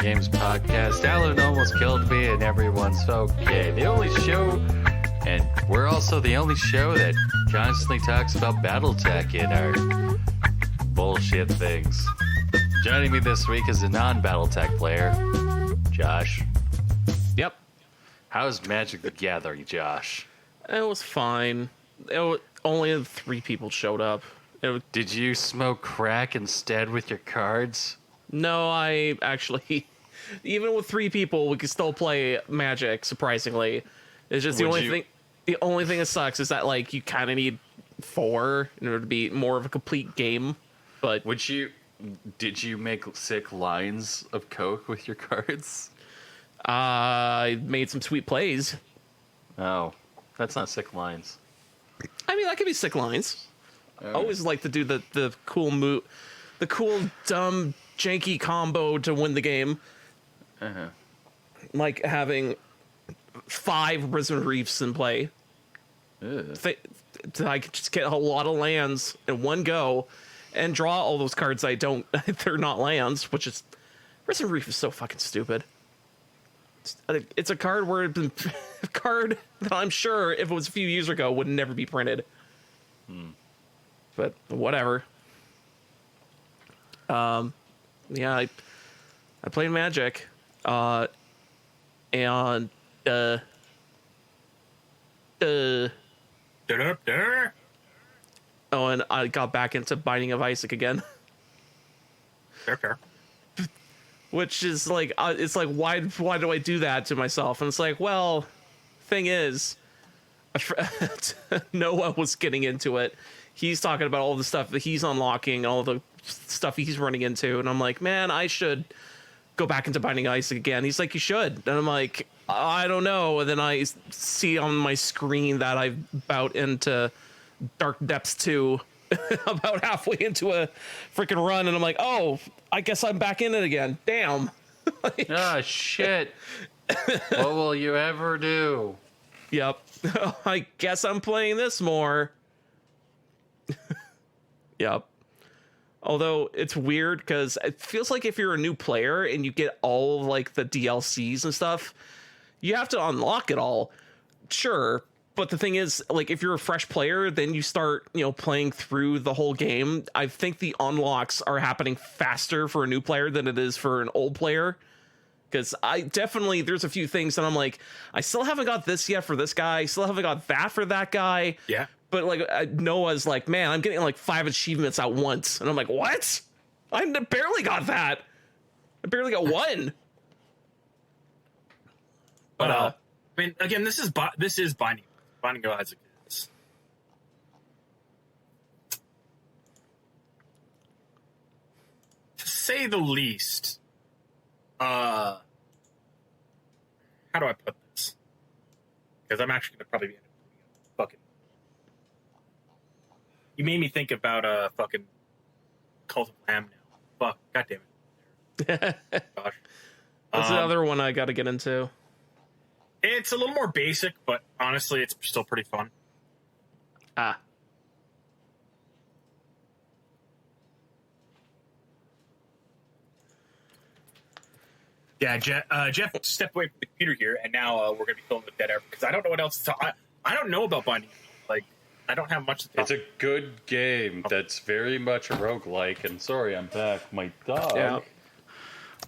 Games podcast. Allan almost killed me, and everyone's okay. The only show, and we're also the only show that constantly talks about battletech in our bullshit things. Joining me this week is a non-battletech player, Josh. Yep. How's Magic the Gathering, Josh? It was fine. Only 3 people showed up. Did you smoke crack instead with your cards? No, I actually... Even with 3 people, we could still play Magic, surprisingly. It's just the only thing that sucks is that, like, you kind of need 4 in order to be more of a complete game. But did you make sick lines of coke with your cards? I made some sweet plays. Oh, that's not sick lines. I mean, that could be sick lines. I always like to do the cool the cool, dumb, janky combo to win the game. Uh-huh. Like having 5 Risen Reefs in play. I could just get a lot of lands in one go and draw all those cards they're not lands, which is... Risen Reef is so fucking stupid. It's a card a card that I'm sure if it was a few years ago would never be printed. But whatever. Yeah, I played Magic, and oh, and I got back into Binding of Isaac again. Fair. Which is like, it's like, why do I do that to myself? And it's like, well, thing is, Noah was getting into it. He's talking about all the stuff that he's unlocking, all the stuff he's running into. And I'm like, man, I should go back into Binding Isaac again. He's like, you should. And I'm like, I don't know. And then I see on my screen that I've about into Dark Depths 2, about halfway into a freaking run. And I'm like, oh, I guess I'm back in it again. Damn. Shit. What will you ever do? Yep. I guess I'm playing this more. Yep. Although it's weird because it feels like if you're a new player and you get all of like the DLCs and stuff, you have to unlock it all. Sure. But the thing is, like, if you're a fresh player, then you start, playing through the whole game. I think the unlocks are happening faster for a new player than it is for an old player. Because there's a few things that I'm like, I still haven't got this yet for this guy. I still haven't got that for that guy. Yeah. But, like, Noah's like, man, I'm getting, like, 5 achievements at once. And I'm like, what? I barely got that. I barely got 1. But, I mean, again, this is Binding of Isaac is. To say the least, how do I put this? Because I'm actually going to probably be fucking... You made me think about fucking Cult of Lamb now. Fuck, goddamn it. Gosh. That's another one I got to get into. It's a little more basic, but honestly, it's still pretty fun. Yeah, Jeff stepped away from the computer here, and now we're going to be filling with dead air because I don't know what else to talk. I don't know about Binding. Like, I don't have much to talk. It's a good game that's very much a roguelike, and sorry, I'm back. My dog. Yeah.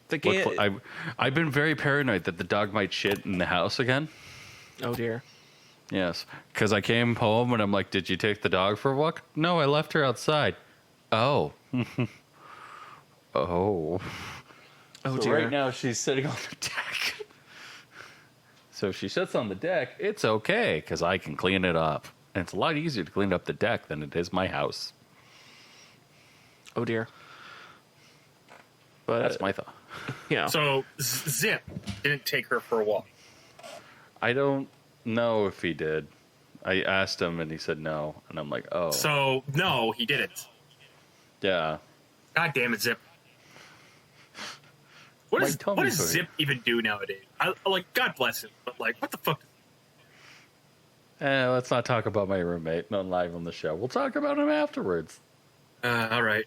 The game. I've been very paranoid that the dog might shit in the house again. Oh dear. Yes, because I came home and I'm like, "Did you take the dog for a walk?" No, I left her outside. Oh. Oh. Oh so dear. Right now she's sitting on the deck. So if she sits on the deck, it's okay because I can clean it up. And it's a lot easier to clean up the deck than it is my house. Oh dear. But that's my thought. Yeah. So Zip didn't take her for a walk. I don't know if he did. I asked him and he said no. And I'm like, oh. So, no, he didn't. Yeah. God damn it, Zip. What does Zip even do nowadays? God bless him, but like, what the fuck? Let's not talk about my roommate not live on the show. We'll talk about him afterwards. All right.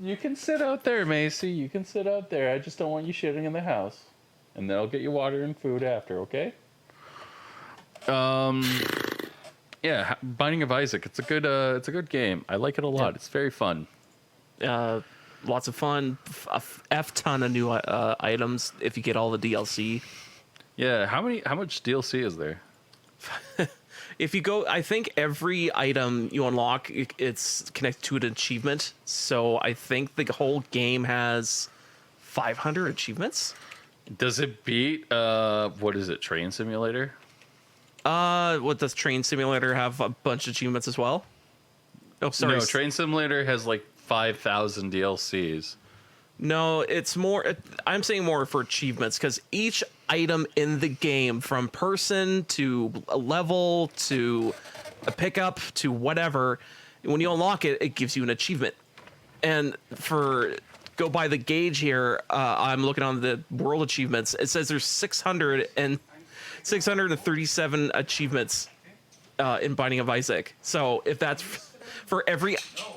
You can sit out there, Macy. You can sit out there. I just don't want you shitting in the house, and then I'll get you water and food after. Okay? Yeah, Binding of Isaac. It's a good game. I like it a lot. Yeah. It's very fun. Lots of fun. F ton of new items if you get all the DLC. Yeah, how much DLC is there? If you go, I think every item you unlock, it's connected to an achievement. So I think the whole game has 500 achievements. Does it beat what is it, Train Simulator? What does Train Simulator have a bunch of achievements as well? Oh, sorry. No, Train Simulator has like 5,000 DLCs. No, it's more. I'm saying more for achievements because each item in the game, from person to a level to a pickup to whatever, when you unlock it, it gives you an achievement. And go by the gauge here, I'm looking on the world achievements. It says there's 637 achievements in Binding of Isaac. So if that's for every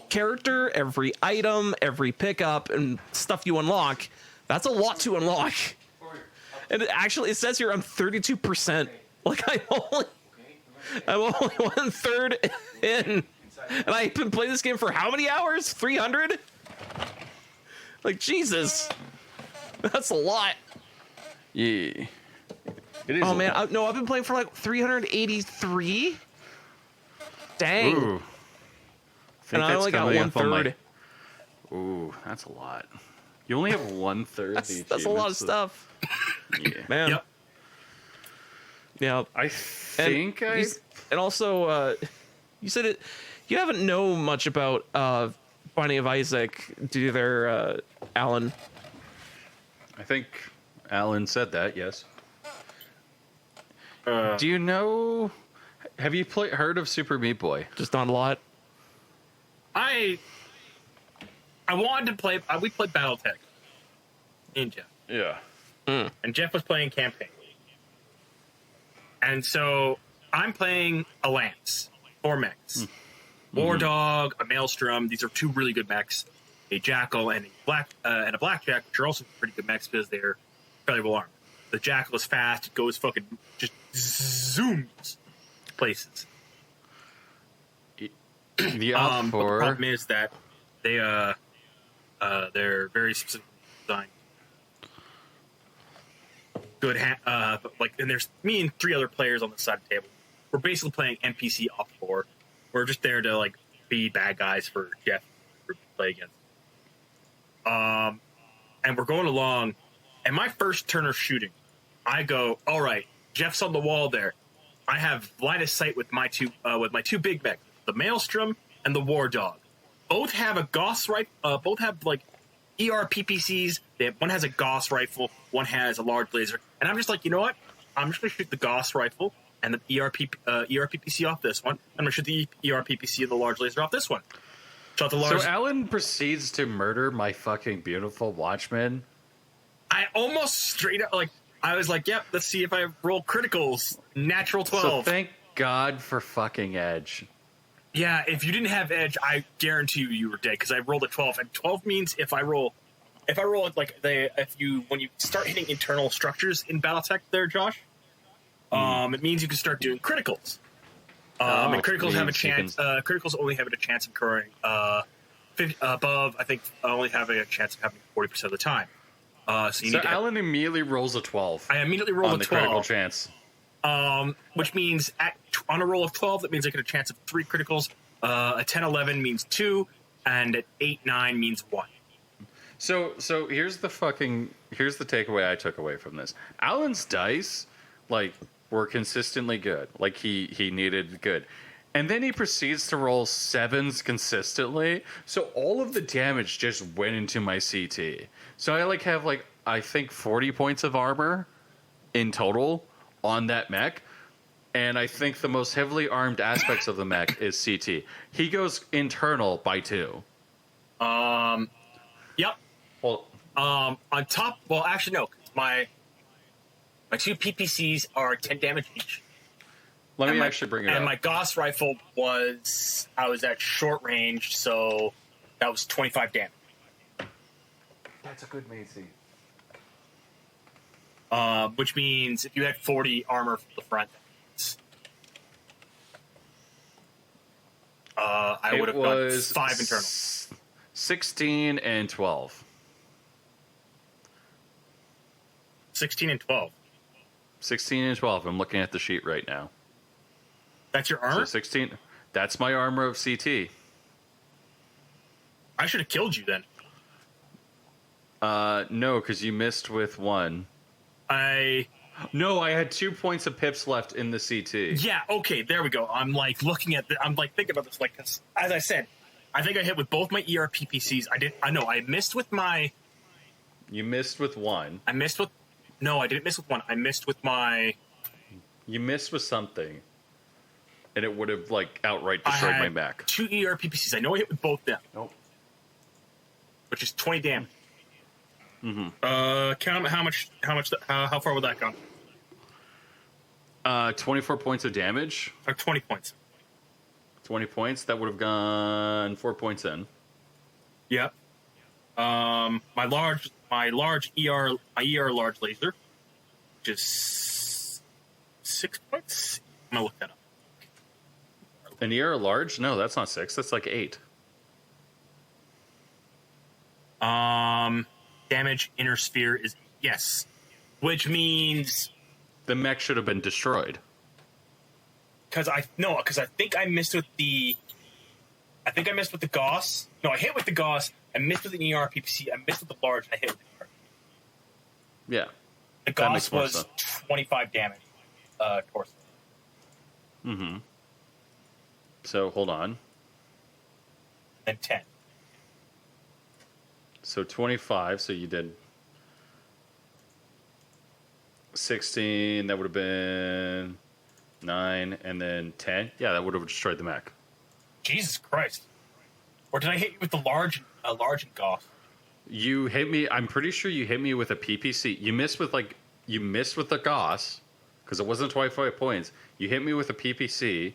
character, every item, every pickup, and stuff you unlock, that's a lot to unlock. And it says here I'm 32%. Like I'm only 1/3 in, and I've been playing this game for how many hours? 300. Like Jesus, that's a lot. Yeah. It is. Oh man, I've been playing for like 383. Dang. Ooh. And I only got 1/3. Ooh, that's a lot. You only have 1/3. That's a lot of stuff. Yeah. Man. Yep. Yeah. I think and also, you said it. You haven't know much about Binding of Isaac, do you there, Allan? I think Allan said that. Yes. Do you know? Have you heard of Super Meat Boy? Just not a lot. I wanted to play. We played BattleTech in Jeff. Yeah. And Jeff was playing campaign. And so I'm playing a Lance, 4 mechs. War Dog, a Maelstrom. These are 2 really good mechs. A Jackal and a Blackjack, which are also pretty good mechs because they're fairly well armed. The Jackal is fast. It goes fucking just zooms places. The but the problem is that they're very specific designed. Good, and there's me and 3 other players on the side of the table. We're basically playing NPC off floor. We're just there to like be bad guys for Jeff to play against. And we're going along, and my first turn of shooting, I go, all right, Jeff's on the wall there. I have line of sight with my two big mechs, the Maelstrom and the War Dog. Both have a Gauss rifle. Both have like ERPPCs. One has a Gauss rifle. One has a large laser. And I'm just like, you know what? I'm just gonna shoot the Gauss rifle and the ERPPC off this one. I'm gonna shoot the ERPPC and the large laser off this one. Shot the large. So Allan proceeds to murder my fucking beautiful Watchman. I almost straight up I was like, yep. Let's see if I roll criticals. Natural 12. So thank God for fucking Edge. Yeah, if you didn't have Edge, I guarantee you were dead because I rolled a 12, and 12 means when you start hitting internal structures in BattleTech, there, Josh, it means you can start doing criticals. And criticals have a chance. Criticals only have a chance of occurring above. I think only having a chance of happening 40% of the time. So Allan immediately rolls a 12. I immediately roll on a 12. The critical chance. Which means on a roll of 12, that means I get a chance of 3 criticals. A 10-11 means 2, and at 8-9 means 1. So here's the takeaway I took away from this. Allan's dice, were consistently good. He needed good. And then he proceeds to roll 7s consistently. So all of the damage just went into my CT. So I have I think 40 points of armor in total on that mech. And I think the most heavily armed aspects of the mech is CT. He goes internal by 2. Yep. Well, on top, well, actually, no. My 2 PPCs are 10 damage each. Let me actually bring it up. And my Gauss rifle I was at short range, so That was 25 damage. That's a good Macy. Which means if you had 40 armor from the front, I would have done 5 internal. 16 and 12. 16 and 12. 16 and 12. I'm looking at the sheet right now. That's your So armor? 16. That's my armor of CT. I should have killed you then. No, because you missed with 1. No, I had 2 points of pips left in the CT. Yeah, okay, there we go. I'm like looking at I'm like thinking about this, like, 'cause, as I said, I think I hit with both my ERPPCs. I missed with my. You missed with 1. No, I didn't miss with 1. I missed with my. You missed with something. And it would have, like, outright destroyed my mech. 2 ERPPCs. I know I hit with both them. Nope. Which is 20 damage. Mm-hmm. Count how far would that go? 24 points of damage. Or 20 points. 20 points. That would have gone 4 points in. Yep. My large ER large laser, which is 6 points. I'm gonna look that up. An ER large? No, that's not 6. That's like 8. Damage inner sphere is yes, which means The mech should have been destroyed. because I think I missed with the. I think I missed with the Gauss. No, I hit with the Gauss. I missed with the ERPPC. I missed with the large. And I hit with the ER. Yeah. The That Gauss makes more was sense. 25 damage. Torso. Mm-hmm. So, hold on. Then 10. So 25, so you did 16, that would have been 9, and then 10. Yeah, that would have destroyed the mech. Jesus Christ! Or did I hit you with the large and Gauss? You hit me, I'm pretty sure you hit me with a PPC. You missed with the Gauss, because it wasn't 25 points. You hit me with a PPC,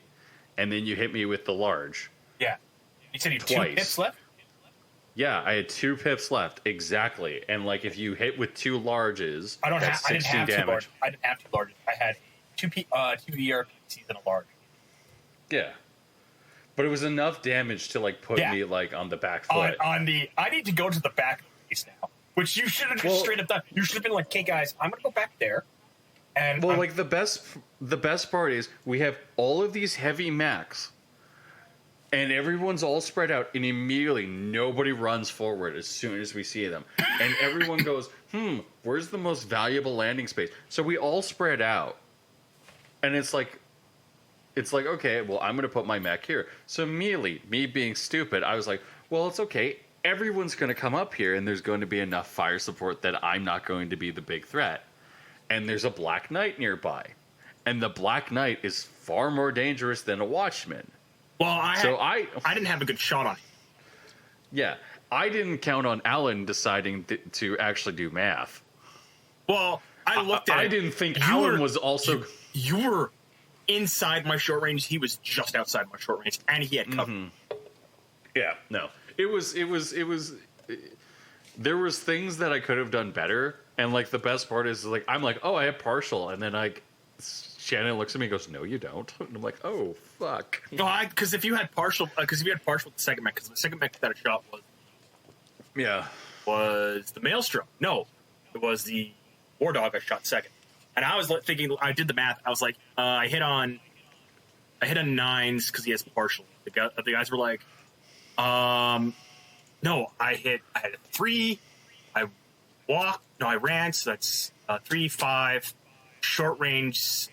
and then you hit me with the large. Yeah. You said you had 2 Twice. pips left? Yeah, I had 2 pips left, exactly. And like if you hit with 2 larges, that's I didn't 16 have damage. 2 large. I didn't have 2 larges. I had 2 ERPCs and a large. Yeah. But it was enough damage to like put Yeah. me like on the back foot. I need to go to the back of the base now. Which you should have just straight up done. You should have been like, okay guys, I'm gonna go back there. And Well, like the best part is we have all of these heavy mechs, and everyone's all spread out, and immediately nobody runs forward as soon as we see them, and everyone goes, where's the most valuable landing space? So we all spread out, and it's like, okay, well, I'm gonna put my mech here. So immediately, me being stupid, I was like, well, it's okay. Everyone's gonna come up here, and there's going to be enough fire support that I'm not going to be the big threat. And there's a Black Knight nearby. And the Black Knight is far more dangerous than a Watchman. well, I didn't have a good shot on it. Yeah, I didn't count on Allan deciding to actually do math. Well, I looked at I it. didn't think You Allan were- was also... You were inside my short range. He was just outside my short range, and he had cover. Yeah, no. It was... There was things that I could have done better. And, like, the best part is, like, I'm like, oh, I have partial. And then, like, Shannon looks at me and goes, no, you don't. And I'm like, oh, fuck. Because if you had partial, with the second mech, because the second mech that I shot Yeah. was the Maelstrom. No, it was the War Dog I shot second. And I was thinking, I did the math. I was like, I hit on 9s because he has partial. The guys were like, no, I had a 3. I walked. No, I ran. So that's 3, 5, short range.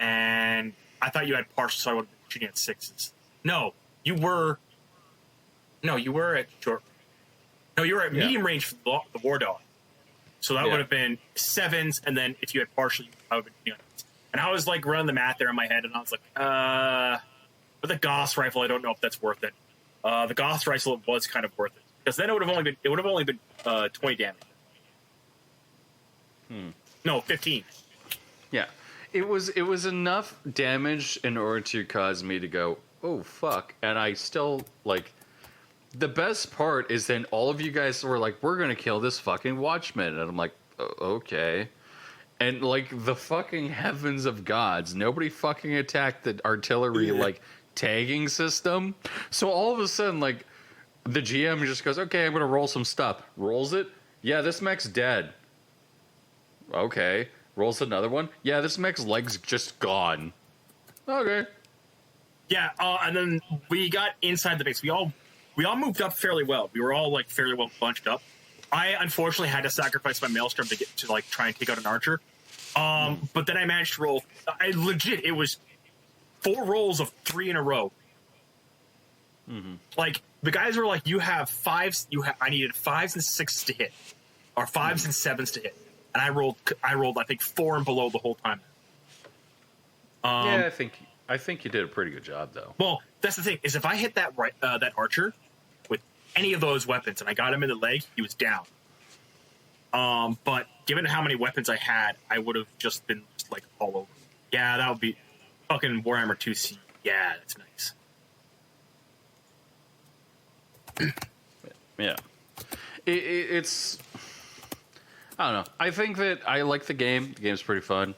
And I thought you had partial, so I would have been shooting at 6s. No, you were at short. No, you were at medium range for the War Dog. So that would have been 7s, and then if you had partial, I would have been shooting at 8s. And I was like running the math there in my head, and I was like, with a Gauss rifle, I don't know if that's worth it. The Gauss rifle was kind of worth it because then it would have only been 20 damage. No, 15. Yeah. It was enough damage in order to cause me to go, oh, fuck. And I still, like, The best part is then all of you guys were like, we're going to kill this fucking watchman. And I'm like, okay. And like the fucking heavens of gods, nobody fucking attacked the artillery like tagging system. So all of a sudden, like the GM just goes, okay, I'm going to roll some stuff. Rolls it. Yeah, this mech's dead. Okay. Rolls another one. Yeah, this mech's leg's just gone. Okay. Yeah, and then we got inside the base. We all moved up fairly well. We were all like fairly well bunched up. I unfortunately had to sacrifice my maelstrom to get to like try and take out an archer. But then I managed to roll. It was 4 rolls of 3 in a row. Mm-hmm. Like the guys were like, "You have 5s. I needed 5s and 6s to hit, or 5s and 7s to hit." And I rolled. I think 4 and below the whole time. Yeah, I think you did a pretty good job, though. Well, that's the thing is, if I hit that that archer with any of those weapons and I got him in the leg, he was down. But given how many weapons I had, I would have just been like all over. Yeah, that would be fucking Warhammer 2C. Yeah, that's nice. Yeah, it's. I don't know. I think that I like the game. The game's pretty fun.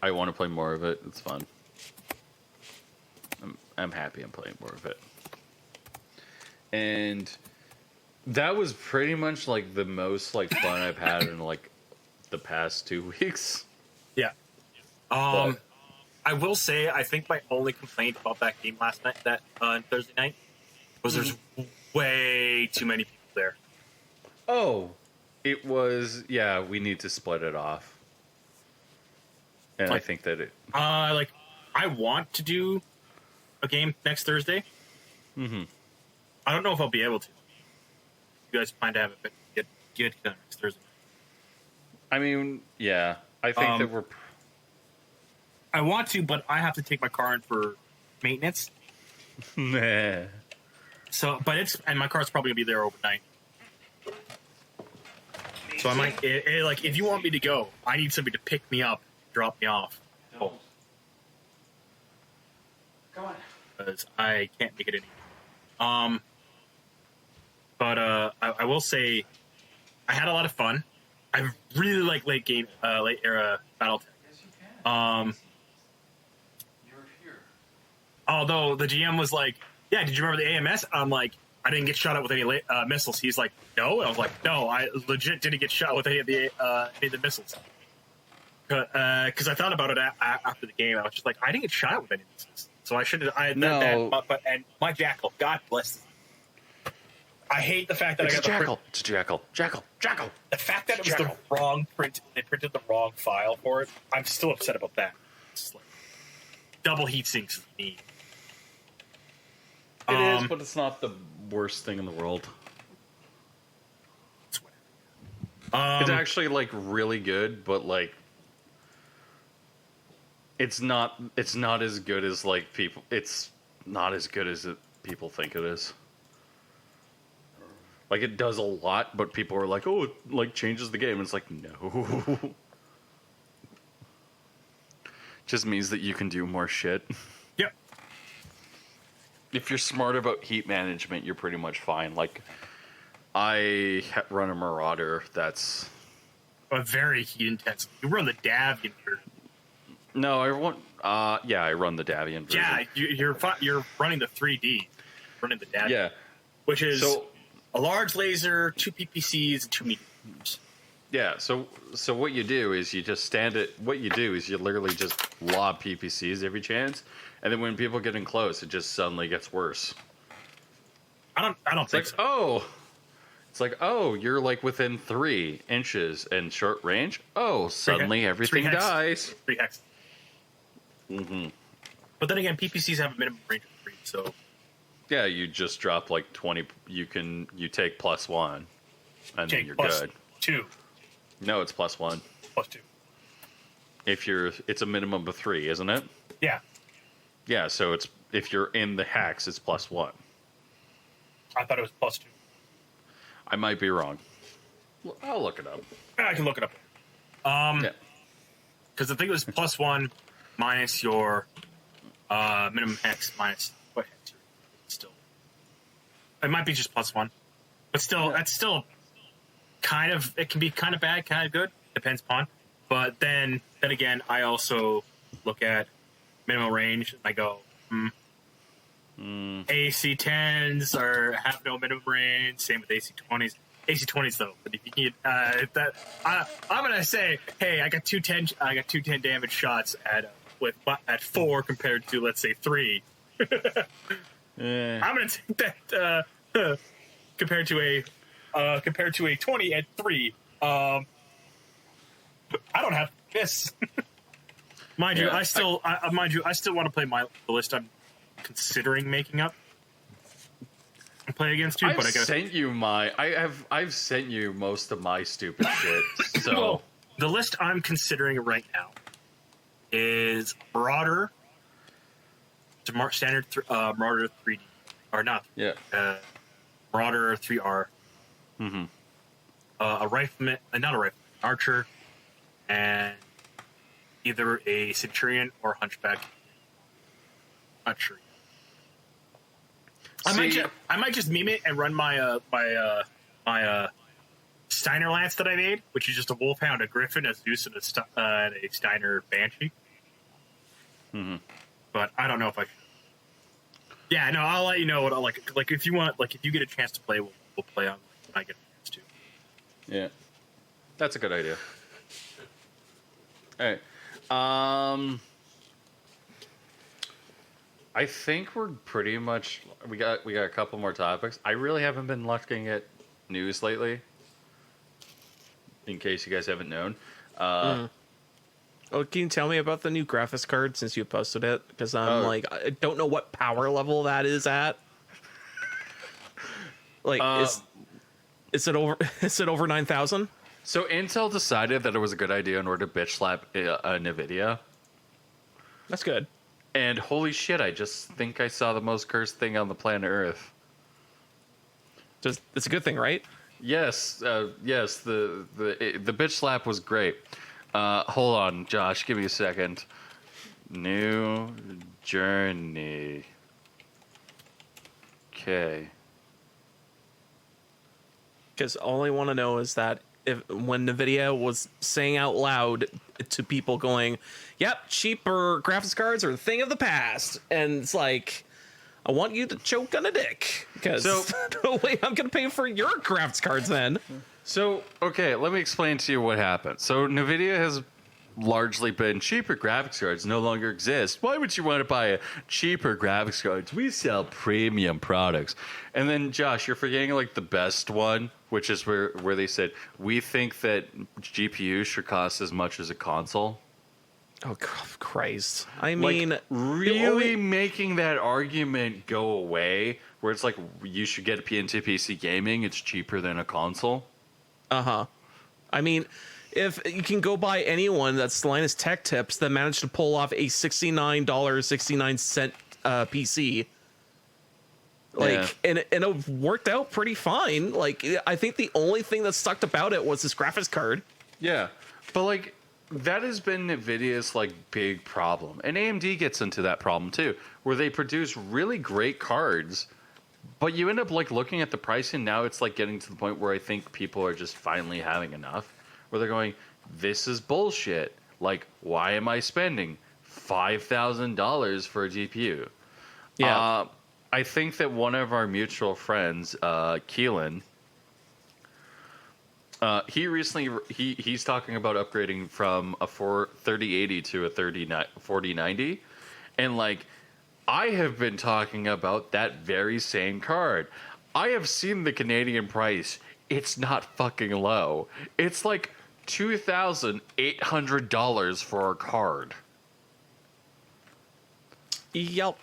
I want to play more of it. It's fun. I'm happy I'm playing more of it. And that was pretty much like the most like fun I've had in like the past 2 weeks. Yeah. I will say I think my only complaint about that game last night, that Thursday night, was there's way too many people there. Oh, it was. Yeah, we need to split it off. And I think that it. Like, I want to do a game next Thursday. Mm-hmm. I don't know if I'll be able to. You guys plan to have it get done next Thursday. I mean, yeah, I think that we're. I want to, but I have to take my car in for maintenance. Nah. So, and my car's probably gonna be there overnight. So I might, like, if you want me to go, I need somebody to pick me up, drop me off. Oh. Come on. Because I can't make it any. But I will say, I had a lot of fun. I really like late era battletech. Yes, you can. You're here. Although the GM was like, "Yeah, did you remember the AMS?" I'm like, "I didn't get shot at with any missiles." He's like, "No," and I was like, "No, I legit didn't get shot with any of the missiles." Because I thought about it after the game, I was just like, "I didn't get shot with any missiles." So I should have. And my jackal, God bless him. I hate the fact that It's I got the jackal. It's jackal. The fact that it was the wrong print, they printed the wrong file for it. I'm still upset about that. It's like double heat sinks is me. It is, but it's not the worst thing in the world. It's actually like really good, but like it's not as good as like people. It's not as good as people think it is. Like, it does a lot, but people are like, oh, it, like, changes the game. And it's like, no. Just means that you can do more shit. Yep. If you're smart about heat management, you're pretty much fine. Like, I run a Marauder that's... a very heat intensive. You run the Davian version. No, I run the Davian version. Yeah, you're running the 3D. Running the Davian. Yeah. Which is... a large laser, 2 PPCs, and 2 mediums. Yeah, so what you do is you just stand it. What you do is you literally just lob PPCs every chance, and then when people get in close, it just suddenly gets worse. I don't think so. It's like, oh, you're like within 3 inches and short range. Oh, suddenly everything dies. 3 hex. Mm-hmm. But then again, PPCs have a minimum range of 3, so. Yeah, you just drop like 20. You take +1, and then you're good. 2. No, it's +1. +2. It's a minimum of 3, isn't it? Yeah. Yeah, so if you're in the hex, it's +1. I thought it was +2. I might be wrong. I'll look it up. I can look it up. Yeah. Because I think it was +1 minus your minimum hex minus what hex? Still. It might be just +1, but still, that's still kind of. It can be kind of bad, kind of good. Depends upon. But then again, I also look at minimum range. And I go, AC10s have no minimum range. Same with AC20s. AC20s though, but if you need I'm gonna say, hey, I got 210. I got 210 damage shots at 4 compared to, let's say, 3. I'm gonna take that compared to a 20 at 3. I don't have this. Mind you, I still want to play the list I'm considering making up and play against you. I've sent you most of my stupid shit. So well, the list I'm considering right now is Marauder, standard Marauder 3D, or not? Yeah. Marauder 3R. Mm-hmm. A rifleman, not a rifleman, archer, and either a centurion or hunchback. Not sure. I might just meme it and run my Steiner lance that I made, which is just a wolfhound, a griffin, a Zeus, and a Steiner banshee. Mm-hmm. But I don't know if I. Yeah, no, I'll let you know what I like. Like if you want, like if you get a chance to play, we'll play on when I get a chance to. Yeah, that's a good idea. All right. I think we're pretty much we got a couple more topics. I really haven't been looking at news lately. In case you guys haven't known. Oh, can you tell me about the new graphics card since you posted it? Because I don't know what power level that is at. Like, is it over 9,000? So Intel decided that it was a good idea in order to bitch slap NVIDIA. That's good. And holy shit, I just think I saw the most cursed thing on the planet Earth. Just it's a good thing, right? Yes, yes. The bitch slap was great. Hold on, Josh. Give me a second. New journey. Okay. Because all I want to know is that when NVIDIA was saying out loud to people going, yep, cheaper graphics cards are a thing of the past. And it's like, I want you to choke on a dick. Because no way I'm going to pay for your graphics cards then. So, okay, let me explain to you what happened. So NVIDIA has largely been cheaper graphics cards no longer exist. Why would you want to buy a cheaper graphics cards? We sell premium products. And then, Josh, you're forgetting like the best one, which is where they said, we think that GPUs should cost as much as a console. Oh, Christ. I mean, like, really making that argument go away, where it's like, you should get a PC gaming, it's cheaper than a console. Uh-huh. I mean, if you can go buy anyone that's Linus Tech Tips that managed to pull off a $69.69 PC. Like, and it worked out pretty fine. Like, I think the only thing that sucked about it was this graphics card. Yeah. But, like, that has been NVIDIA's, like, big problem. And AMD gets into that problem, too, where they produce really great cards, but you end up, like, looking at the pricing. Now it's, like, getting to the point where I think people are just finally having enough, where they're going, this is bullshit. Like, why am I spending $5,000 for a GPU? Yeah. I think that one of our mutual friends, Keelan, he recently he's talking about upgrading from a 3080 to a 4090, and like I have been talking about that very same card. I have seen the Canadian price. It's not fucking low. It's like $2,800 for a card. Yep.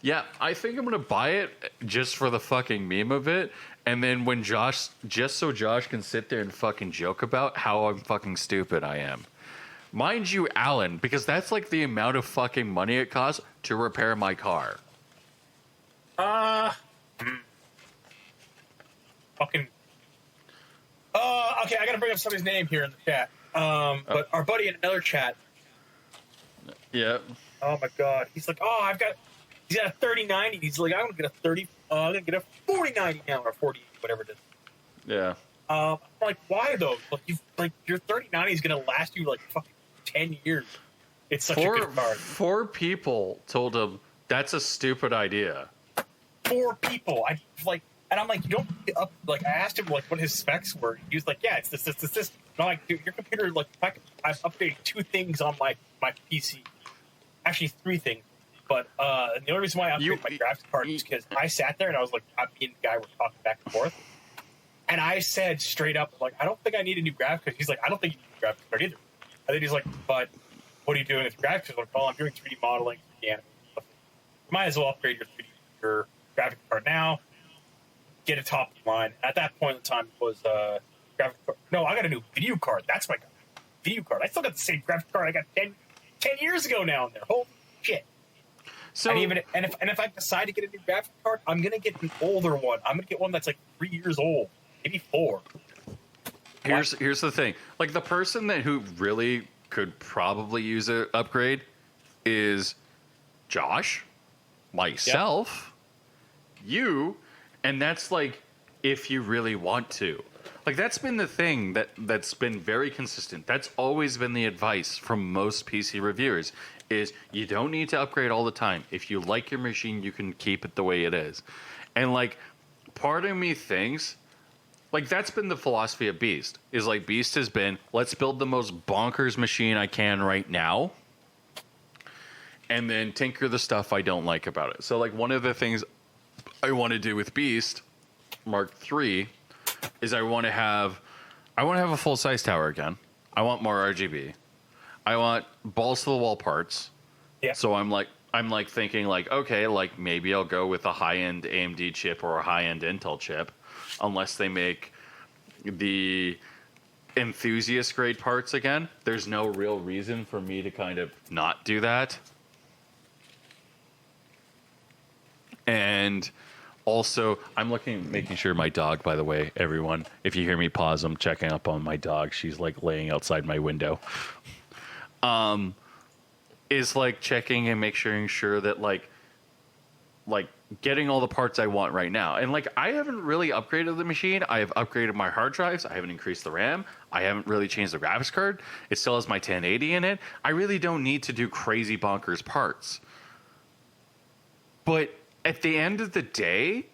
Yeah, I think I'm gonna buy it just for the fucking meme of it, and then when Josh can sit there and fucking joke about how I'm fucking stupid I am. Mind you, Allan, because that's like the amount of fucking money it costs to repair my car. Fucking. Okay, I gotta bring up somebody's name here in the chat. But our buddy in another chat. Yeah. Oh my god, he's like, he's got a 3090. He's like, I'm gonna get a I'm gonna get a 4090 now or 40, whatever it is. Yeah. I'm like, why though? Like your 3090 is gonna last you like fucking 10 years. It's such a good card. 4 people told him that's a stupid idea. 4 people. And I'm like, you don't up. Like, I asked him like what his specs were. He was like, yeah, it's this. And I'm like, dude, your computer, like, I've updated 2 things on my PC. Actually, 3 things. But and the only reason why I upgraded my graphics card is because I sat there and I was like, me and the guy were talking back and forth. And I said straight up, like, I don't think I need a new graphics card. He's like, I don't think you need a graphics card either. And then he's like, but what are you doing with your graphics card? I'm like, well, I'm doing 3D modeling, 3D animation. You might as well upgrade your graphics card now. Get a top of the line. At that point in time, it was graphics card. No, I got a new video card. That's my video card. I still got the same graphics card I got 10 years ago now in there. Holy shit. So and if I decide to get a new graphics card, I'm gonna get an older one. I'm gonna get one that's like 3 years old, maybe 4. here's the thing. Like, the person who really could probably use an upgrade is Josh, myself, you, and that's like if you really want to. Like, that's been the thing that's been very consistent. That's always been the advice from most PC reviewers is you don't need to upgrade all the time. If you like your machine, you can keep it the way it is. And like, part of me thinks, like, that's been the philosophy of Beast. Is like, Beast has been, let's build the most bonkers machine I can right now, and then tinker the stuff I don't like about it. So like, one of the things I want to do with Beast Mark III is I want to have a full size tower again. I want more RGB. I want balls to the wall parts. Yeah. So I'm like thinking like, okay, like maybe I'll go with a high end AMD chip or a high end Intel chip, unless they make the enthusiast grade parts again. There's no real reason for me to kind of not do that. And also, I'm making sure my dog, by the way, everyone, if you hear me pause, I'm checking up on my dog. She's like laying outside my window. Is like checking and making sure that like getting all the parts I want right now. And like, I haven't really upgraded the machine. I have upgraded my hard drives. I haven't increased the RAM. I haven't really changed the graphics card. It still has my 1080 in it. I really don't need to do crazy bonkers parts. But at the end of the day,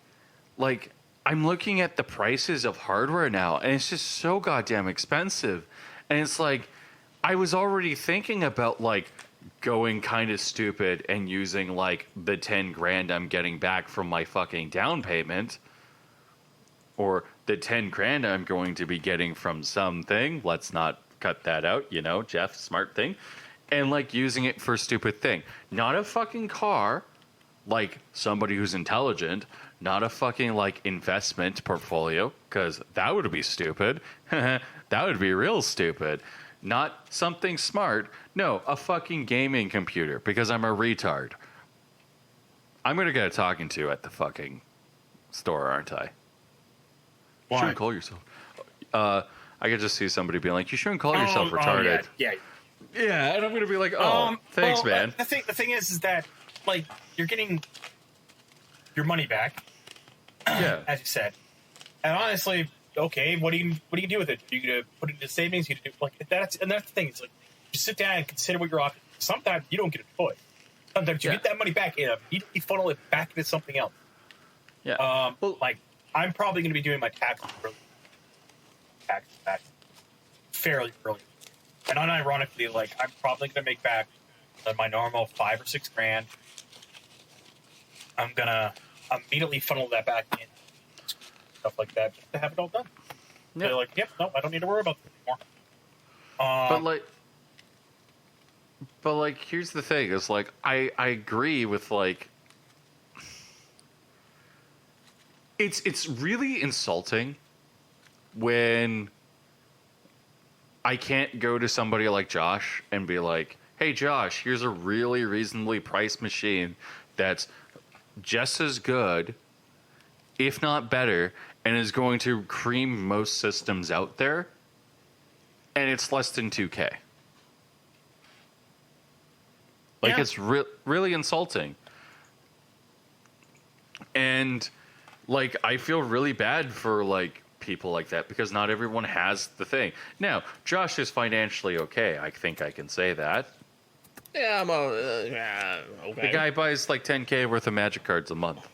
like, I'm looking at the prices of hardware now, and it's just so goddamn expensive. And it's like, I was already thinking about like going kind of stupid and using like the 10 grand I'm getting back from my fucking down payment, or the 10 grand I'm going to be getting from something. Let's not cut that out, you know, Jeff, smart thing. And like using it for a stupid thing. Not a fucking car, like somebody who's intelligent, not a fucking like investment portfolio, because that would be stupid. That would be real stupid. Not something smart. No, a fucking gaming computer, because I'm a retard. I'm going to get a talking to at the fucking store, aren't I? Why? You shouldn't call yourself. I could just see somebody being like, you shouldn't call yourself retarded. Yeah. Yeah, and I'm going to be like, thanks, man. The thing is that, like, you're getting your money back, Yeah. as you said. And honestly, okay, what do you do with it? Are you gonna put it into savings? You do like that's the thing. It's like, you sit down and consider what your options. Sometimes you don't get a choice. Sometimes you get that money back and immediately funnel it back into something else. Yeah. Well, like, I'm probably going to be doing my taxes early. Tax fairly early. And unironically, like, I'm probably going to make back my normal 5 or 6 grand. I'm going to immediately funnel that back in. Stuff like that, just to have it all done. Yeah. They're like, yep, no, I don't need to worry about this anymore. But like, here's the thing: is like, I agree with like, it's really insulting when I can't go to somebody like Josh and be like, hey, Josh, here's a really reasonably priced machine that's just as good, if not better, and is going to cream most systems out there, and it's less than 2K. Like, Yeah. it's really insulting. And like, I feel really bad for, like, people like that because not everyone has the thing. Now, Josh is financially okay. I think I can say that. Yeah, okay. The guy buys like 10K worth of Magic cards a month.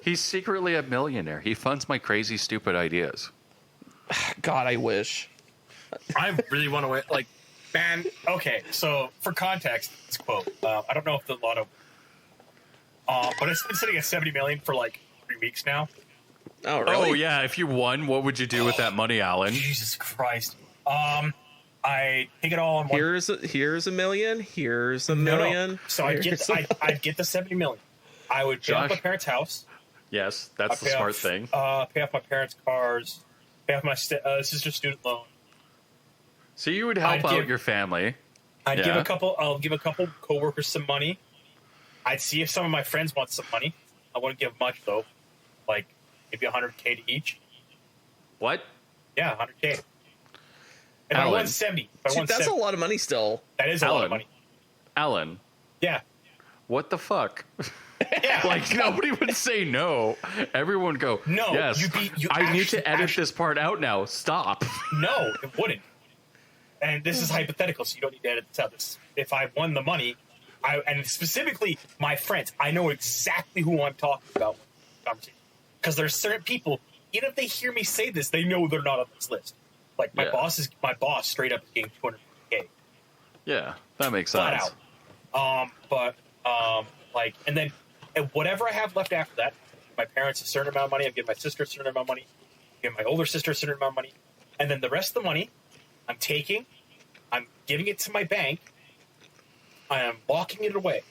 He's secretly a millionaire. He funds my crazy, stupid ideas. God, I wish. I really want to like, man. Okay, so for context, this quote. I don't know if there's a lot of, but it's been sitting at 70 million for like 3 weeks now. Oh, really? Oh yeah, if you won, what would you do with that money, Allan? Jesus Christ. I take it all in one. Here's a million. Here's a million. No. So I'd get the 70 million. I would pay off my parents' house. Yes, that's the smart thing. Pay off my parents' cars. Pay off my sister's student loan. So you would help out your family. I'll give a couple coworkers some money. I'd see if some of my friends want some money. I wouldn't give much though, like maybe 100K to each. What? Yeah, 100K. If Allan. I won 70, That's a lot of money still. That is a lot of money. Allan. Yeah. What the fuck? Yeah. Like, nobody would say no. Everyone would go, No, yes, I need to edit this part out now. Stop. No, it wouldn't. And this is hypothetical, so you don't need to edit this out. If I won the money, and specifically my friends, I know exactly who I'm talking about. Because there's certain people, even if they hear me say this, they know they're not on this list. Like my boss straight up is getting 200K. Yeah, that makes sense. Flat out. Like, and then whatever I have left after that, my parents a certain amount of money. I'm giving my sister a certain amount of money. I'm giving my older sister a certain amount of money. And then the rest of the money, I'm giving it to my bank. I am locking it away.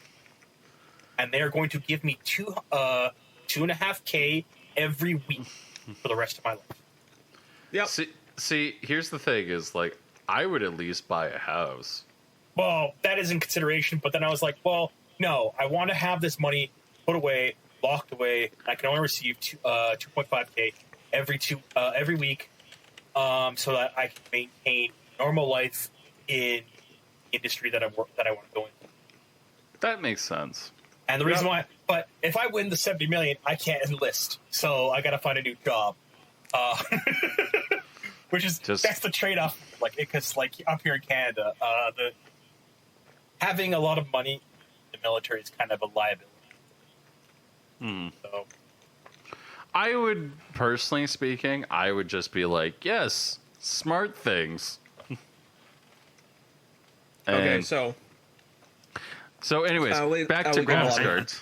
And they are going to give me 2.5K every week for the rest of my life. Yep. See, here's the thing is, like, I would at least buy a house. Well, that is in consideration, but then I was like, well, no, I want to have this money put away, locked away. I can only receive 2.5K every week, so that I can maintain normal life in industry that I want to go into. That makes sense. And the reason why, but if I win the 70 million, I can't enlist, so I got to find a new job. Which is that's the trade-off, like, because like up here in Canada, having a lot of money in the military is kind of a liability. So, I would, personally speaking, I would just be like, yes, smart things. Okay, so anyways, back to graphics cards.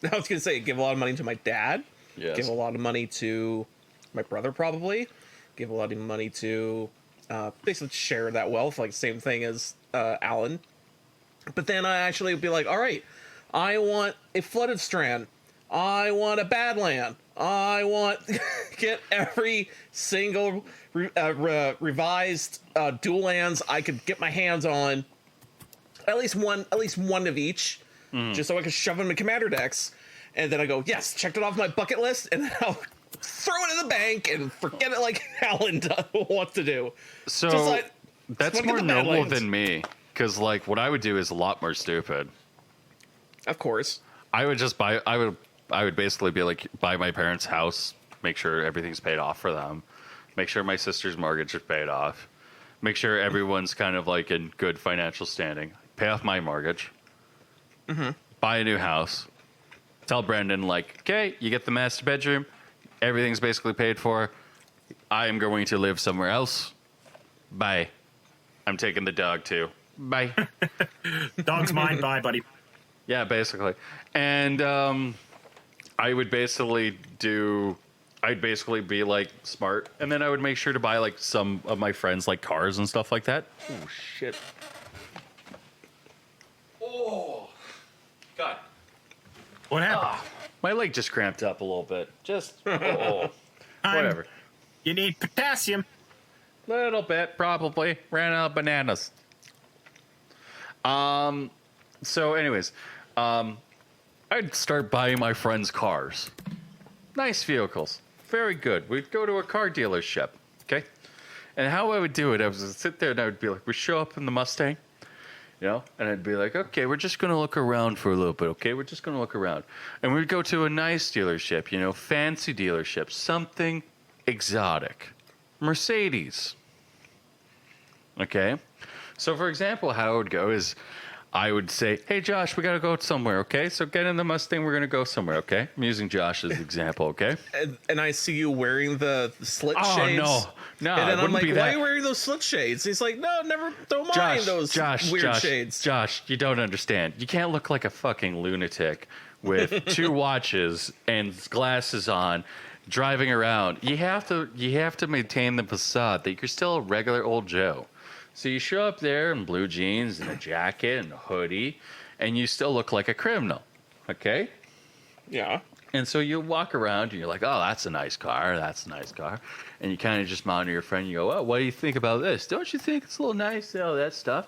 I was gonna say, give a lot of money to my dad. Yes. Give a lot of money to my brother, probably. Give a lot of money to basically share that wealth, like same thing as Allan. But then I actually would be like, all right, I want a flooded strand. I want a badland. I want get every single revised dual lands I could get my hands on. At least one of each, just so I can shove them in commander decks. And then I go, yes, checked it off my bucket list, and then I'll throw it in the bank and forget it like Allan wants to do. So that's more noble than me, because like what I would do is a lot more stupid. Of course, I would just buy. I would basically be like, buy my parents' house, make sure everything's paid off for them, make sure my sister's mortgage is paid off, make sure everyone's kind of like in good financial standing, pay off my mortgage, buy a new house, tell Brendan like, okay, you get the master bedroom. Everything's basically paid for. I am going to live somewhere else. Bye. I'm taking the dog too. Bye. dog's mine. Bye, buddy. Yeah, basically. And I would basically I'd basically be like smart, and then I would make sure to buy like some of my friends like cars and stuff like that. Oh shit. Oh God. What happened? My leg just cramped up a little bit. Just, whatever. You need potassium. Little bit, probably. Ran out of bananas. So anyways, I'd start buying my friends' cars. Nice vehicles. Very good. We'd go to a car dealership, okay? And how I would do it, I would sit there and I would be like, we show up in the Mustang, you know? And I'd be like, okay, we're just going to look around for a little bit, okay? We're just going to look around. And we'd go to a nice dealership, you know, fancy dealership, something exotic. Mercedes. Okay? So, for example, how it would go is I would say, hey, Josh, we got to go somewhere, okay? So get in the Mustang, we're going to go somewhere, okay? I'm using Josh as an example, okay? And I see you wearing the slit Oh, shades. no, And it then I'm wouldn't like, be why that. are you wearing those slit shades? He's like, no, never, don't mind those weird shades. Josh, you don't understand. You can't look like a fucking lunatic with 2 watches and glasses on, driving around. You have to maintain the facade that you're still a regular old Joe. So you show up there in blue jeans and a jacket and a hoodie, and you still look like a criminal, okay? Yeah. And so you walk around and you're like, oh, that's a nice car. That's a nice car. And you kind of just monitor your friend. And you go, oh, what do you think about this? Don't you think it's a little nice? All that stuff.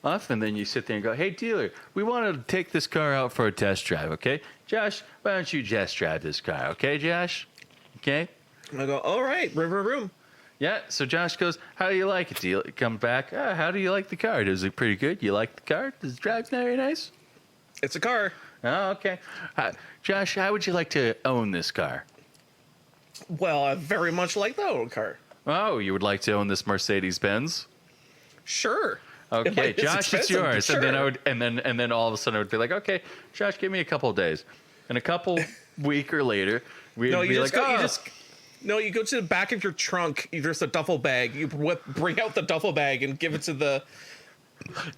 And then you sit there and go, hey, dealer, we want to take this car out for a test drive, okay? Josh, why don't you test drive this car, okay, Josh? Okay? And I go, all right, room. Yeah, so Josh goes, how do you like it? He comes back, how do you like the car? Does it pretty good? You like the car? Does it drive very nice? It's a car. Oh, okay. Josh, how would you like to own this car? Well, I very much like the old car. Oh, you would like to own this Mercedes-Benz? Sure. Okay, Josh, it's yours. Sure. And then I would, and then all of a sudden I would be like, okay, Josh, give me a couple of days. And a couple week or later, we'd No, be you like, just go, No, you go to the back of your trunk. There's a duffel bag. You bring out the duffel bag and give it to the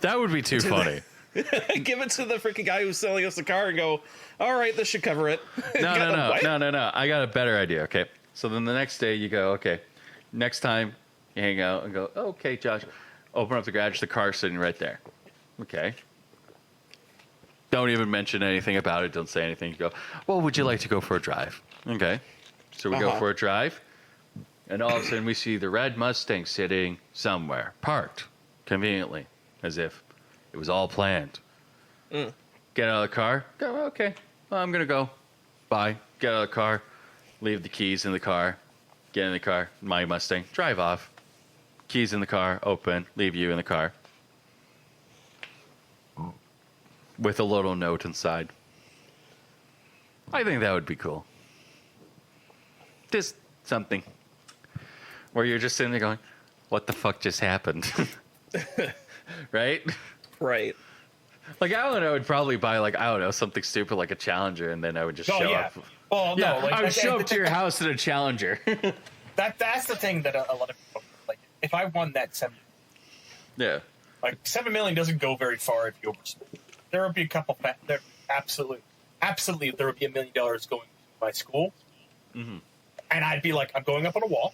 that would be too funny. give it to the freaking guy who's selling us the car and go, all right, this should cover it. No. What? No. I got a better idea. Okay. So then the next day you go, okay, next time you hang out and go, oh, okay, Josh, open up the garage, the car's sitting right there. Okay. Don't even mention anything about it. Don't say anything. You go, well, would you like to go for a drive? Okay. So we go for a drive, and all of a sudden we see the red Mustang sitting somewhere, parked conveniently, as if it was all planned. Get out of the car. Go, okay, well, I'm going to go. Bye. Get out of the car. Leave the keys in the car. Get in the car. My Mustang. Drive off. Keys in the car. Open. Leave you in the car. With a little note inside. I think that would be cool. Just something. Where you're just sitting there going, what the fuck just happened? Right? Right. Like, Allan, I would probably buy, like, I don't know, something stupid like a Challenger, and then I would just show up. Well, Yeah, no, like, I would show up to your house in a Challenger. that's the thing that a lot of people like. If I won that Yeah. like $7 million doesn't go very far if you overspend. There would be a couple. There absolutely, there would be $1 million going to my school, and I'd be like, I'm going up on a wall,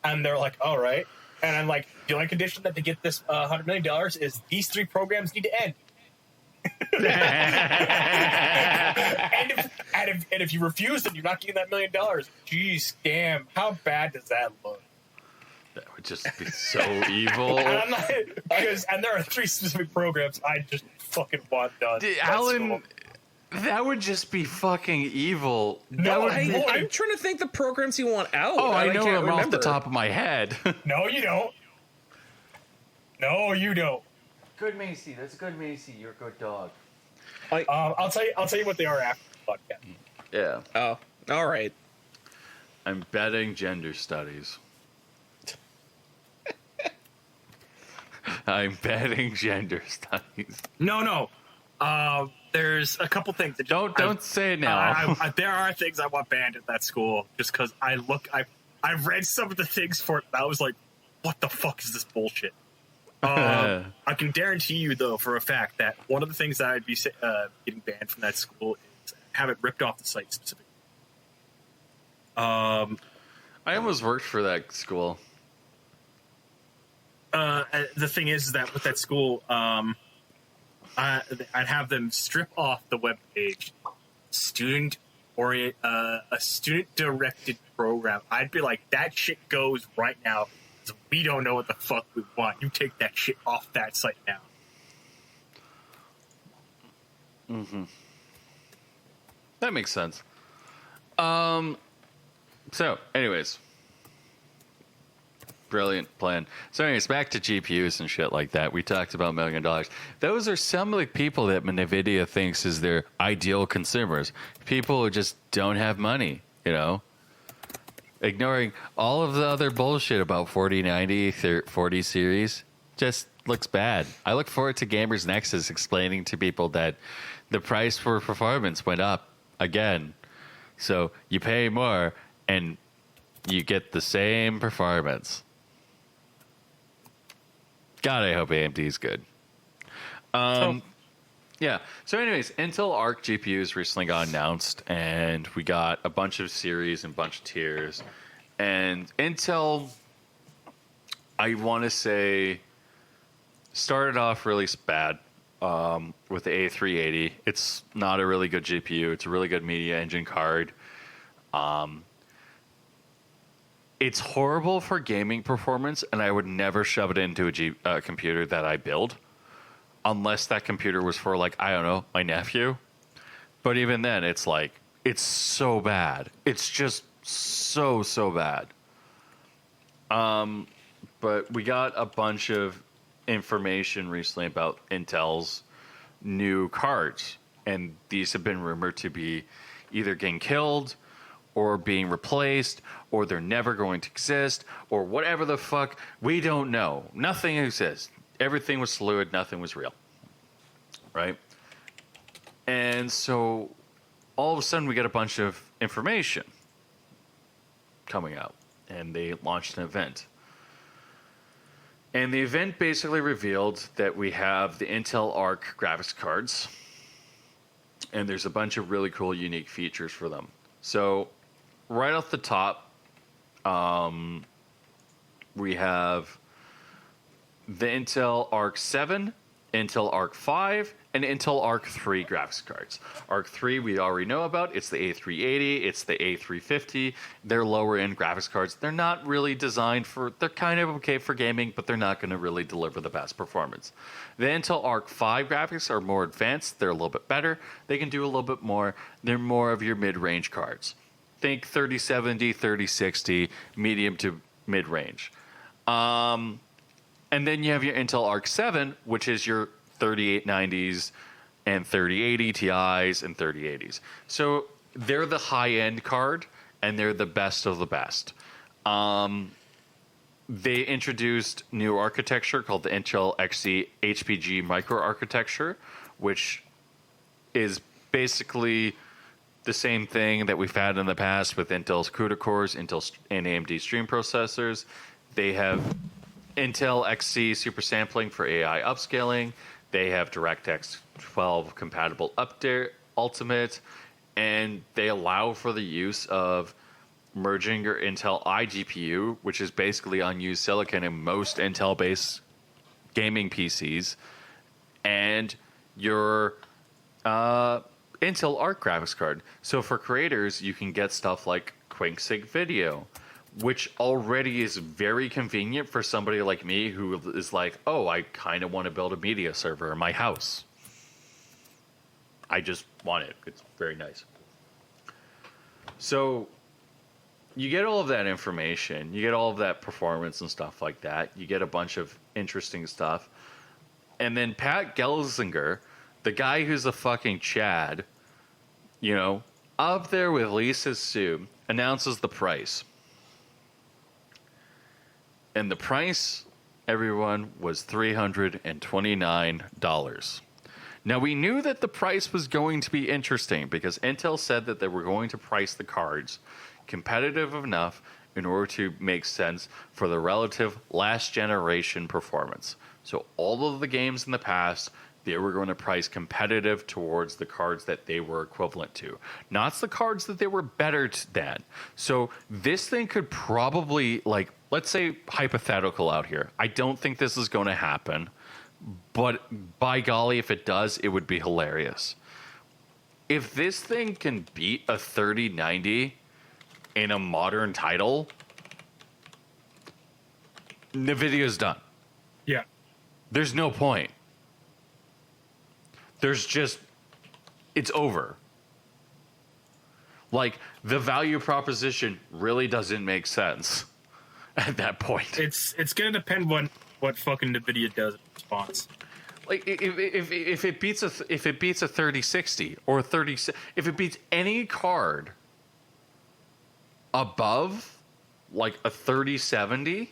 and they're like, all right, and I'm like, the only condition that they get this $100 million is these 3 programs need to end. and if you refuse, then you're not getting that $1 million. Jeez, damn, how bad does that look? That would just be so evil. And there are 3 specific programs I just fucking want done. Allan, that would just be fucking evil. No, I'm trying to think the programs you want out. Oh, I know can't them off remember. the top of my head. No, you don't. No, you don't. Good Macy. That's good Macy. You're a good dog. I'll tell you what they are after the podcast. Yeah. Oh, all right. I'm betting gender studies. I'm betting gender studies. No. There's a couple things that Don't say it now. There are things I want banned at that school just because I've read some of the things for it and I was like, what the fuck is this bullshit? I can guarantee you though for a fact that one of the things that I'd be getting banned from that school is have it ripped off the site specifically. I almost worked for that school. The thing is that with that school, I'd have them strip off the webpage, a student-directed program. I'd be like, that shit goes right now. So we don't know what the fuck we want. You take that shit off that site now. Mm-hmm. That makes sense. So, anyways. Brilliant plan. So anyways, back to GPUs and shit like that. We talked about $1 million. Those are some of the people that NVIDIA thinks is their ideal consumers. People who just don't have money, you know? Ignoring all of the other bullshit about 4090, 40 series. Just looks bad. I look forward to Gamers Nexus explaining to people that the price for performance went up again. So you pay more and you get the same performance. God, I hope AMD's good. Yeah. So anyways, Intel Arc GPUs recently got announced, and we got a bunch of series and a bunch of tiers. And Intel, I want to say, started off really bad with the A380. It's not a really good GPU. It's a really good media engine card. It's horrible for gaming performance, and I would never shove it into a computer that I build, unless that computer was for, like, I don't know, my nephew. But even then, it's like, it's so bad. It's just so bad. But we got a bunch of information recently about Intel's new cards, and these have been rumored to be either getting killed or being replaced, or they're never going to exist, or whatever the fuck. We don't know. Nothing exists. Everything was fluid. Nothing was real. Right? And so all of a sudden we get a bunch of information coming out, and they launched an event. And the event basically revealed that we have the Intel Arc graphics cards, and there's a bunch of really cool, unique features for them. So right off the top, we have the Intel Arc 7, Intel Arc 5, and Intel Arc 3 graphics cards. Arc 3 we already know about. It's the A380, it's the A350. They're lower end graphics cards. They're not really designed for, they're kind of okay for gaming, but they're not going to really deliver the best performance. The Intel Arc 5 graphics are more advanced. They're a little bit better. They can do a little bit more. They're more of your mid-range cards. Think 3070, 3060, medium to mid-range. And then you have your Intel Arc 7, which is your 3890s and 3080 Ti's and 3080s. So they're the high-end card, and they're the best of the best. They introduced new architecture called the Intel Xe HPG microarchitecture, which is basically the same thing that we've had in the past with Intel's CUDA cores, Intel and AMD stream processors. They have Intel Xe super sampling for AI upscaling. They have DirectX 12 compatible Ultimate, and they allow for the use of merging your Intel iGPU, which is basically unused silicon in most Intel-based gaming PCs, and your Intel Arc graphics card. So for creators, you can get stuff like QuickSync Video, which already is very convenient for somebody like me who is like, oh, I kind of want to build a media server in my house. I just want it. It's very nice. So you get all of that information. You get all of that performance and stuff like that. You get a bunch of interesting stuff. And then Pat Gelsinger, the guy who's a fucking Chad, you know, up there with Lisa Su, announces the price. And the price, everyone, was $329. Now, we knew that the price was going to be interesting because Intel said that they were going to price the cards competitive enough in order to make sense for the relative last generation performance. So all of the games in the past, they were going to price competitive towards the cards that they were equivalent to, not the cards that they were better than. So this thing could probably, like, let's say hypothetical out here. I don't think this is going to happen, but by golly, if it does, it would be hilarious. If this thing can beat a 3090 in a modern title, NVIDIA's done. Yeah. There's no point. There's just, it's over. Like, the value proposition really doesn't make sense. at that point. It's gonna depend what fucking Nvidia does in response. Like if it beats a 3060 or 30, if it beats any card above like a 3070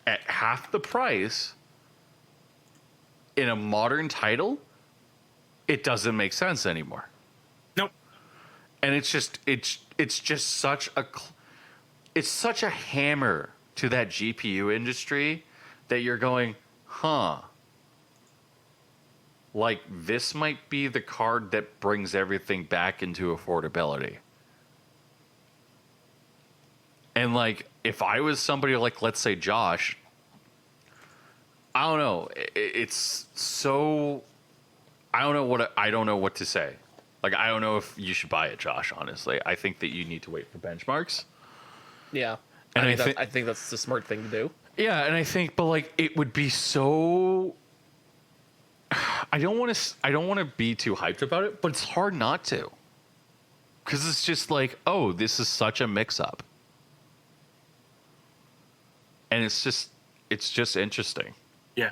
at half the price in a modern title, it doesn't make sense anymore. Nope. And it's just such a hammer to that GPU industry that you're going, huh? Like, this might be the card that brings everything back into affordability. And, like, if I was somebody like, let's say, Josh, I don't know. It's so... I don't know what to say. Like, I don't know if you should buy it, Josh, honestly. I think that you need to wait for benchmarks. Yeah. And I think that's the smart thing to do. Yeah, and I think, but, like, it would be so... I don't want to be too hyped about it, but it's hard not to. Because it's just like, oh, this is such a mix-up. And it's just interesting. Yeah.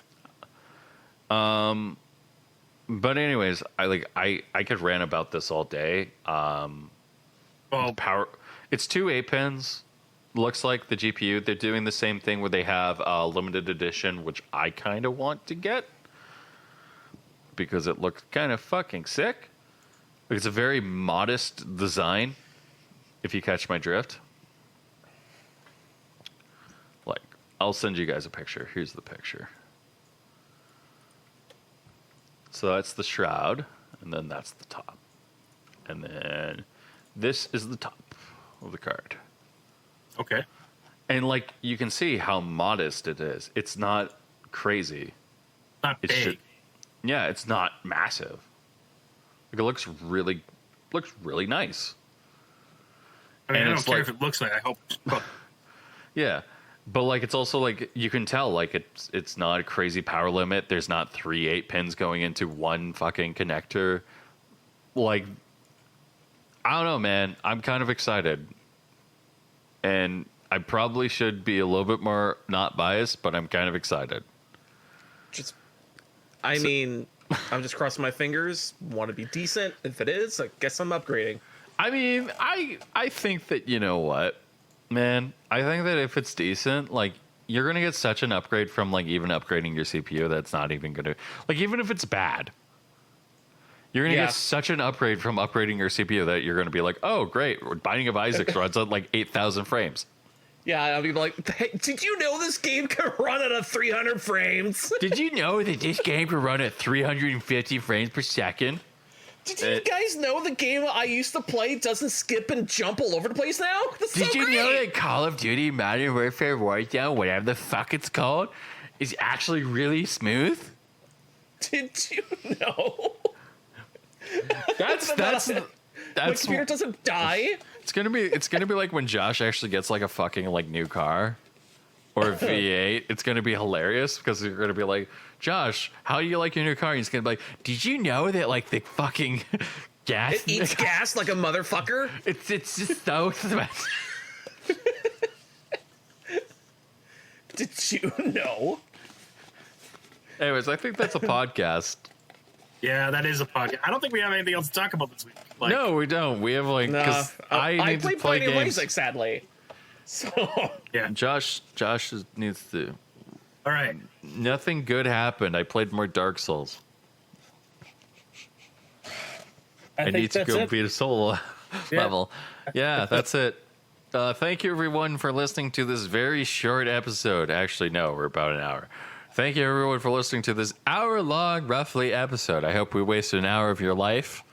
But anyways, I could rant about this all day. Well, It's 2 8-pins. Looks like the GPU. They're doing the same thing where they have a limited edition, which I kind of want to get. Because it looks kind of fucking sick. It's a very modest design, if you catch my drift. Like, I'll send you guys a picture. Here's the picture. So that's the shroud, and then that's the top. And then this is the top of the card. okay. And, like, you can see how modest it is. It's not crazy. Not big. Yeah, it's not massive. Like, it looks really nice. I mean, and I it's don't care like- if it looks like. I hope. Well, Yeah, but like it's also like you can tell like it's not a crazy power limit. There's not 3 8-pins going into one fucking connector. Like, I don't know, man. I'm kind of excited, and I probably should be a little bit more not biased, but I'm kind of excited. I mean, I'm just crossing my fingers. Want to be decent. If it is, I guess I'm upgrading. I mean, I think that, you know what, man? I think that if it's decent, like, you're going to get such an upgrade from, like, even upgrading your CPU that's not even going to... Like, even if it's bad, you're going to get such an upgrade from upgrading your CPU that you're going to be like, oh, great, Binding of Isaac runs at, like, 8,000 frames. Yeah, I'll be like, hey, did you know this game can run at 300 frames? Did you know that this game can run at 350 frames per second? Did you guys know the game I used to play doesn't skip and jump all over the place now? That's Did so you great. know that Call of Duty Modern Warfare Warzone, whatever the fuck it's called, is actually really smooth? Did you know? That's My computer doesn't die. It's gonna be like when Josh actually gets like a fucking like new car or a V8. It's gonna be hilarious because you're gonna be like, Josh, how do you like your new car? And he's gonna be like, did you know that like the fucking gas It eats gas like a motherfucker. it's just so expensive. Did you know? Anyways, I think that's a podcast. yeah, that is a podcast. I don't think we have anything else to talk about this week. Like, No, we don't. We have like because I need to played play Binding of games. Isaac, sadly. So Yeah. Josh needs to. All right. Nothing good happened. I played more Dark Souls. I need to go beat a soul level. Yeah, that's it. Thank you, everyone, for listening to this very short episode. Actually, no, we're about an hour. Thank you, everyone, for listening to this hour-long, roughly, episode. I hope we wasted an hour of your life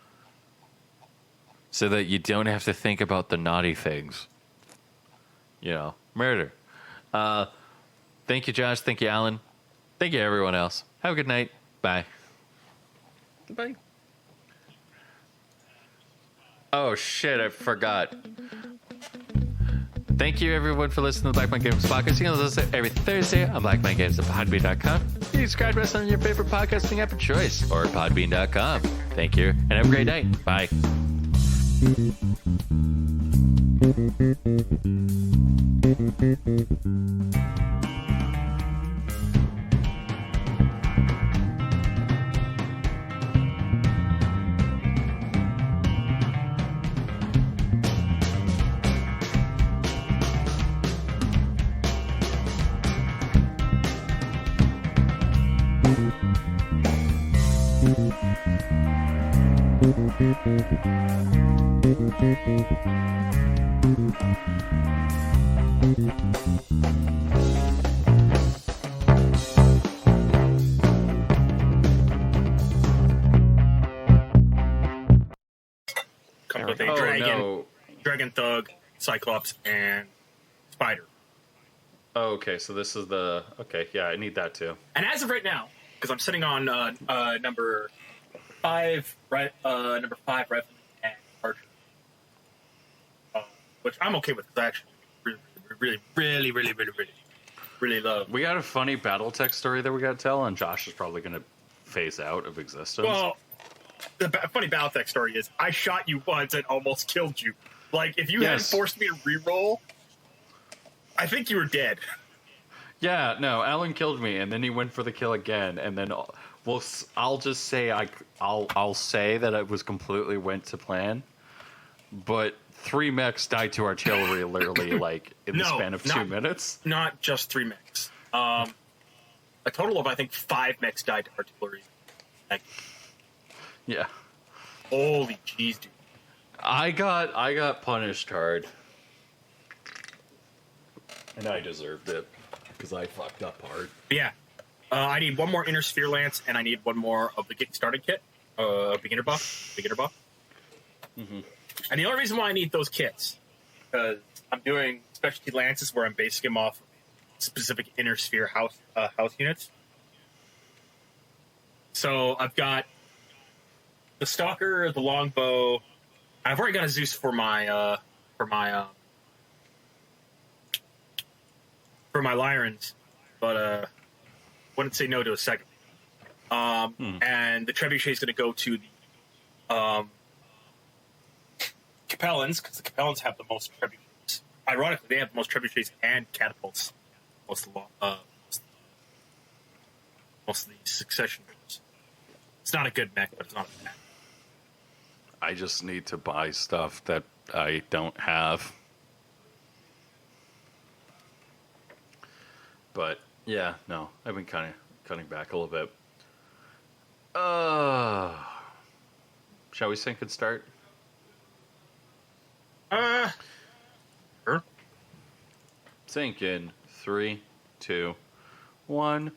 so that you don't have to think about the naughty things. You know, murder. Thank you, Josh. Thank you, Allan. Thank you, everyone else. Have a good night. Bye. bye. Oh, shit, I forgot. Thank you, everyone, for listening to the Black Man Games podcast. You can listen every Thursday on blackmangames.podbean.com. You can subscribe to us on your favorite podcasting app of choice or podbean.com. Thank you, and have a great night. Bye. Comes with a Oh dragon, no. dragon thug, cyclops, and spider. Oh, okay, so this is the okay. Yeah, I need that too. And as of right now, because I'm sitting on number 5, right? Number 5 rifle and archer, which I'm okay with. Because I actually really love. We got a funny BattleTech story that we got to tell, and Josh is probably going to phase out of existence. Well, the funny battletech story is I shot you once and almost killed you. Like if you hadn't forced me to reroll, I think you were dead. Yeah, no, Allan killed me, and then he went for the kill again, and then I'll just say I'll say that it was completely went to plan, but 3 mechs died to artillery literally like in the span of 2 minutes. Not just 3 mechs. A total of I think 5 mechs died to artillery. Like, Yeah, holy jeez, dude. I got punished hard, and I deserved it because I fucked up hard. But yeah, I need 1 more inner sphere lance, and I need 1 more of the getting started kit, beginner buff. Mm-hmm. And the only reason why I need those kits, because I'm doing specialty lances where I'm basing them off specific inner sphere house units. So I've got the stalker, the longbow. I've already got a Zeus for my Lyrans, but wouldn't say no to a second. And the trebuchet is going to go to the Capellans, because the Capellans have the most trebuchets. Ironically, they have the most trebuchets and catapults. Most of the succession moves. It's not a good mech, but it's not a mech. I just need to buy stuff that I don't have. But yeah, no, I've been kind of cutting back a little bit. Shall we sync and start? Sure. Sync in 3, 2, 1.